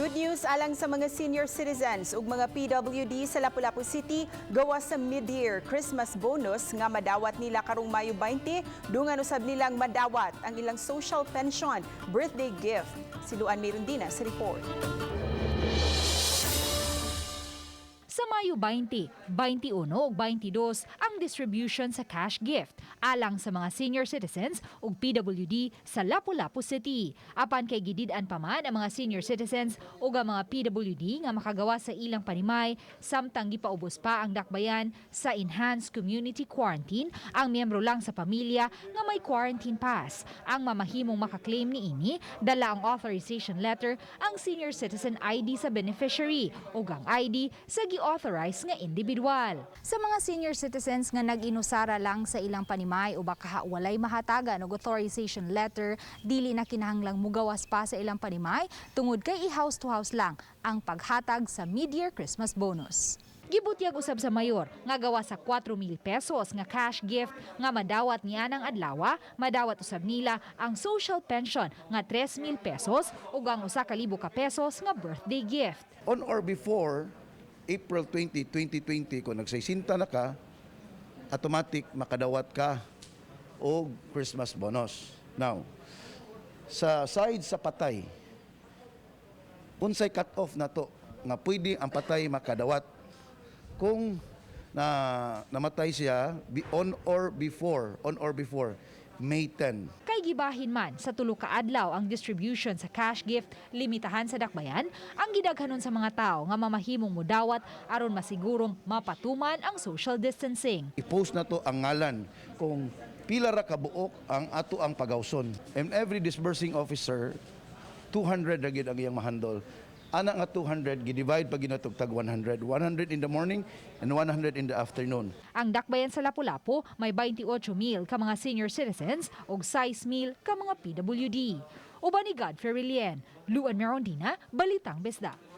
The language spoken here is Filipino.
Good news alang sa mga senior citizens ug mga PWD sa Lapu-lapu City gawa sa mid-year Christmas bonus nga madawat nila karong Mayo 20 dungan usab nilang madawat ang ilang social pension birthday gift. Siluan Mirundina sa report. Sa Mayo 20, 21 ug 22 ang distribution sa cash gift alang sa mga senior citizens ug PWD sa Lapu-lapu City. Apan kay gidid-an pa man ang mga senior citizens ug ang mga PWD nga makagawa sa ilang panimay samtang gipaubos pa ang dakbayan sa enhanced community quarantine ang miyembro lang sa pamilya nga may quarantine pass. Ang mamahimong makaklaim niini dala ang authorization letter ang senior citizen ID sa beneficiary ug ang ID sa authorized nga individual. Sa mga senior citizens nga nag-inusara lang sa ilang panimay o baka walay mahatagan og authorization letter, dili na kinahanglang mugawas pa sa ilang panimay tungod kay i-house to house lang ang paghatag sa mid-year Christmas bonus. Gibutyag usab sa mayor nga gawa sa 4,000 pesos nga cash gift nga madawat niya ng adlaw, madawat usab nila ang social pension nga 3,000 pesos ug ang 1,000 ka pesos nga birthday gift. On or before April 20, 2020, kung nagsaysinta na ka, automatic makadawat ka o Christmas bonus. Now, sa side sa patay, unsay cut-off na to, nga pwede ang patay makadawat kung namatay siya on or before May 10. Kay gibahin man sa tulo ka adlaw ang distribution sa cash gift limitahan sa dakbayan, ang gidaghanon sa mga tao nga mamahimong mudawat aron masigurong mapatuman ang social distancing. I-post na to ang ngalan kung pila ra ka buok ang ato ang pagawson. And every disbursing officer 200 ra gid ang iyang mahandol. Ana nga 200 gidivide pag ginatugtag 100 in the morning and 100 in the afternoon. Ang dakbayan sa Lapu-lapu may 28,000 ka mga senior citizens ug 6,000 ka mga PWD. Uban ni Godfrey Rilien, Luan Mirundina, Balitang Bisdak.